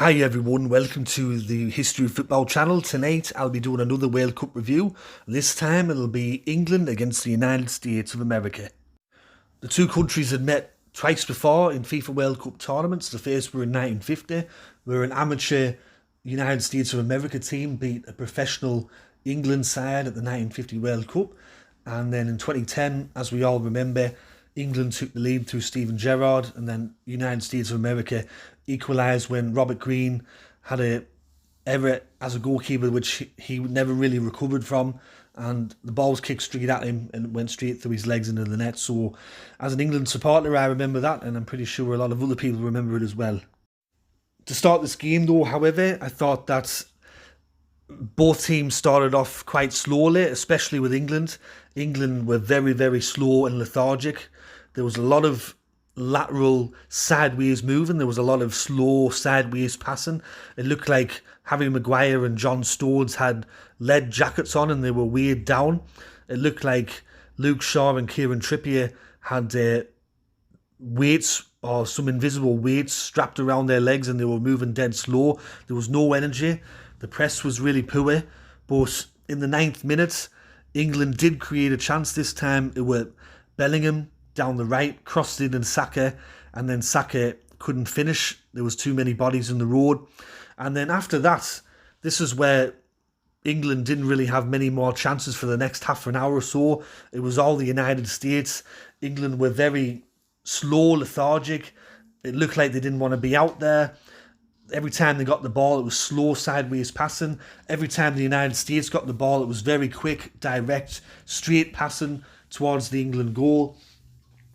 Hi everyone, welcome to the History of Football channel. Tonight I'll be doing another World Cup review. This time it'll be England against the United States of America. The two countries had met twice before in FIFA World Cup tournaments. The first were in 1950, where an amateur United States of America team beat a professional England side at the 1950 World Cup. And then in 2010, as we all remember, England took the lead through Steven Gerrard, and then United States of America equalised when Robert Green had a error as a goalkeeper which he never really recovered from, and the ball was kicked straight at him and went straight through his legs into the net. So as an England supporter, I remember that, and I'm pretty sure a lot of other people remember it as well. To start this game though, however, I thought that both teams started off quite slowly, especially with England. England were very, very slow and lethargic. There was a lot of lateral sideways moving. There was a lot of slow sideways passing. It looked like Harry Maguire and John Stones had lead jackets on and they were weighed down. It looked like Luke Shaw and Kieran Trippier had weights or some invisible weights strapped around their legs and they were moving dead slow. There was no energy. The press was really poor. But in the 9th minute, England did create a chance this time. It was Bellingham down the right, crossed in and Saka, and then Saka couldn't finish. There was too many bodies in the road. And then after that, this is where England didn't really have many more chances for the next half an hour or so. It was all the United States. England were very slow, lethargic. It looked like they didn't want to be out there. Every time they got the ball, it was slow sideways passing. Every time the United States got the ball, it was very quick, direct, straight passing towards the England goal.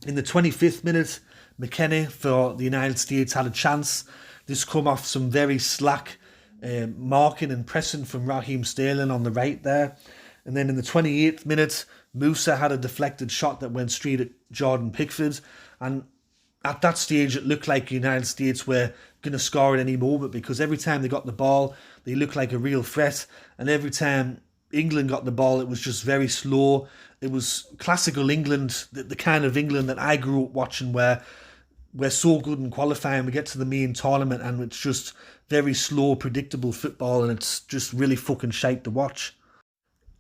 In the 25th minute, McKennie for the United States had a chance. This come off some very slack marking and pressing from Raheem Sterling on the right there. And then in the 28th minute, Musa had a deflected shot that went straight at Jordan Pickford. And at that stage, it looked like the United States were going to score at any moment because every time they got the ball, they looked like a real threat. And every time England got the ball, it was just very slow. It was classical England, the kind of England that I grew up watching, where we're so good in qualifying, we get to the main tournament and it's just very slow, predictable football, and it's just really fucking shite to watch.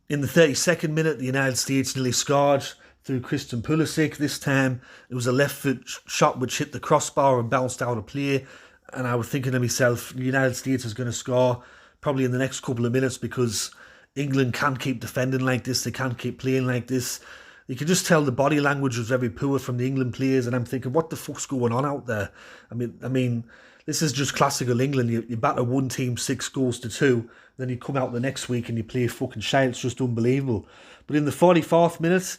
In the 32nd minute, the United States nearly scored through Christian Pulisic. This time, it was a left foot shot which hit the crossbar and bounced out of play. And I was thinking to myself, the United States is going to score probably in the next couple of minutes because England can't keep defending like this. They can't keep playing like this. You could just tell the body language was very poor from the England players. And I'm thinking, what the fuck's going on out there? I mean, this is just classical England. You batter one team 6-2. Then you come out the next week and you play fucking shite. It's just unbelievable. But in the 44th minute,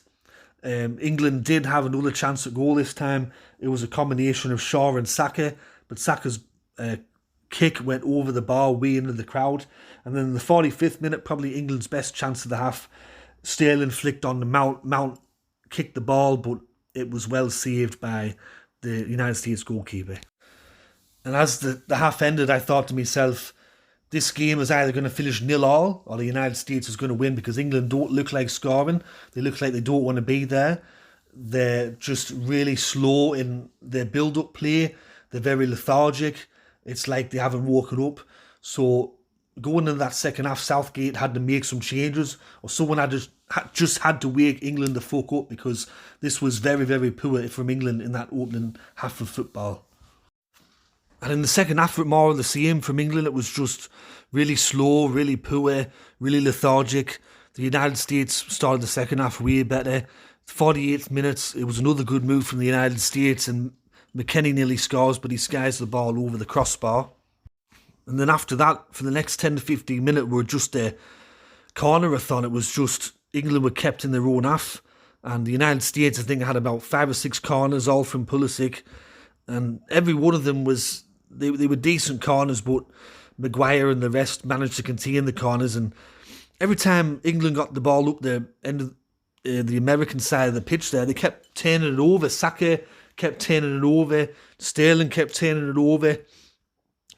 England did have another chance at goal this time. It was a combination of Shaw and Saka. But Saka's kick went over the bar, way into the crowd. And then in the 45th minute, probably England's best chance of the half, Sterling flicked on the Mount kicked the ball, but it was well saved by the United States goalkeeper. And as the half ended, I thought to myself, this game is either going to finish 0-0 or the United States is going to win, because England don't look like scoring. They look like they don't want to be there. They're just really slow in their build-up play. They're very lethargic. It's like they haven't woken up. So going into that second half, Southgate had to make some changes, or someone had just had to wake England the fuck up, because this was very, very poor from England in that opening half of football. And in the second half, more of the same from England. It was just really slow, really poor, really lethargic. The United States started the second half way better. 48th minutes, it was another good move from the United States, and McKennie nearly scores, but he skies the ball over the crossbar. And then after that, for the next 10 to 15 minutes, were just a corner-a-thon. It was just England were kept in their own half. And the United States, I think, had about 5 or 6 corners, all from Pulisic. And every one of them was, they were decent corners, but Maguire and the rest managed to contain the corners. And every time England got the ball up the end of the American side of the pitch there, they kept turning it over. Saka kept turning it over. Sterling kept turning it over.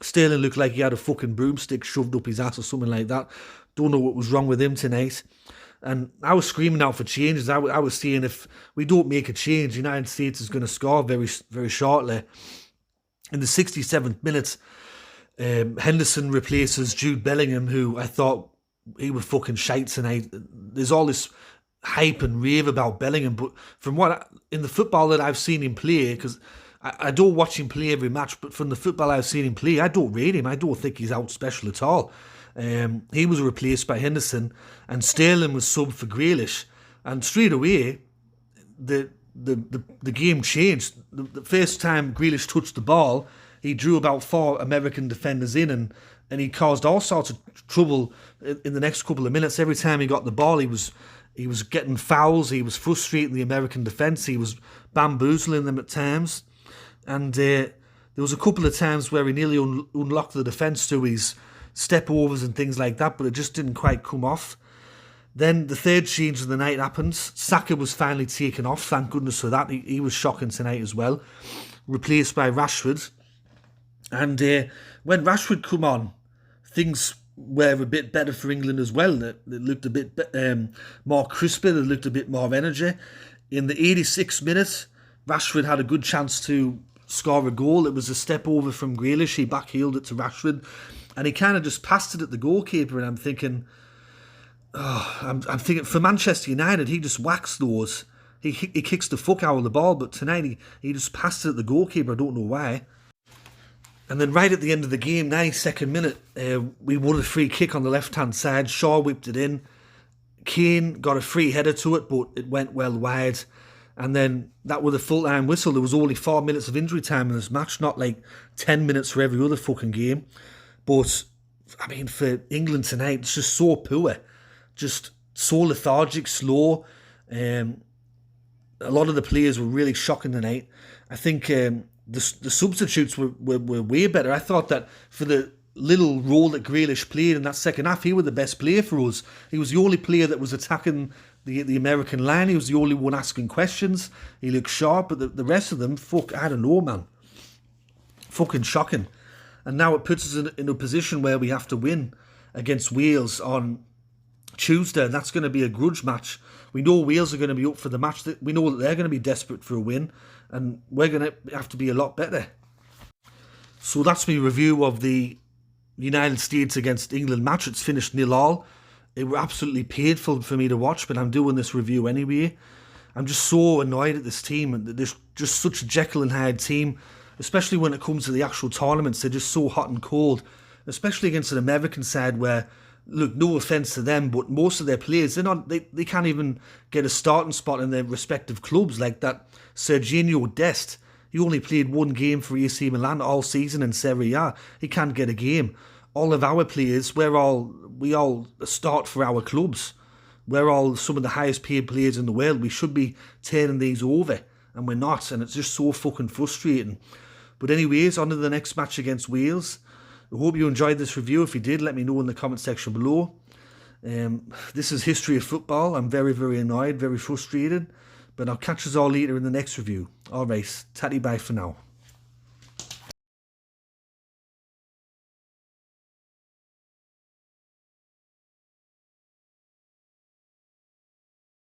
Sterling looked like he had a fucking broomstick shoved up his ass or something like that. Don't know what was wrong with him tonight. And I was screaming out for changes. I was saying, if we don't make a change, the United States is going to score very, very shortly. In the 67th minute, Henderson replaces Jude Bellingham, who I thought he was fucking shite tonight. There's all this hype and rave about Bellingham, but from in the football that I've seen him play, because I don't watch him play every match, but from the football I've seen him play, I don't rate him. I don't think he's out special at all. He was replaced by Henderson, and Sterling was subbed for Grealish, and straight away the game changed. The first time Grealish touched the ball, he drew about 4 American defenders in, and he caused all sorts of trouble in the next couple of minutes. Every time he got the ball, he was getting fouls, he was frustrating the American defence, he was bamboozling them at times. And there was a couple of times where he nearly unlocked the defence through his step-overs and things like that, but it just didn't quite come off. Then the third change of the night happens. Saka was finally taken off, thank goodness for that. He was shocking tonight as well. Replaced by Rashford. And when Rashford come on, things were a bit better for England as well. It looked a bit more crisper, they looked a bit more energy. In the 86th minute, Rashford had a good chance to score a goal. It was a step over from Grealish. He backheeled it to Rashford, and he kind of just passed it at the goalkeeper. And I'm thinking, I'm thinking for Manchester United, he just whacks those. He kicks the fuck out of the ball, but tonight he just passed it at the goalkeeper. I don't know why. And then right at the end of the game, 92nd minute, we won a free kick on the left-hand side. Shaw whipped it in. Kane got a free header to it, but it went well wide. And then that with a full-time whistle, there was only 4 minutes of injury time in this match, not like 10 minutes for every other fucking game. But, I mean, for England tonight, it's just so poor. Just so lethargic, slow. A lot of the players were really shocking tonight. I think the substitutes were way better. I thought that for the little role that Grealish played in that second half, he was the best player for us. He was the only player that was attacking the American line. He was the only one asking questions. He looked sharp, but the rest of them, I don't know, man. Fucking shocking. And now it puts us in a position where we have to win against Wales on Tuesday, and that's going to be a grudge match. We know Wales are going to be up for the match. We know that they're going to be desperate for a win, and we're going to have to be a lot better. So that's my review of the United States against England match. It's finished 0-0. It was absolutely painful for me to watch, but I'm doing this review anyway. I'm just so annoyed at this team, and they're just such a Jekyll and Hyde team, especially when it comes to the actual tournaments. They're just so hot and cold, especially against an American side where, look, no offence to them, but most of their players, they can't even get a starting spot in their respective clubs. Like that Serginho Dest, he only played one game for AC Milan all season in Serie A. He can't get a game. All of our players, we all start for our clubs. We're all some of the highest paid players in the world. We should be turning these over, and we're not, and it's just so fucking frustrating. But anyways, on to the next match against Wales. I hope you enjoyed this review. If you did, let me know in the comment section below. This is history of football. I'm very, very annoyed, very frustrated. But I'll catch us all later in the next review. Alright, tatty bye for now.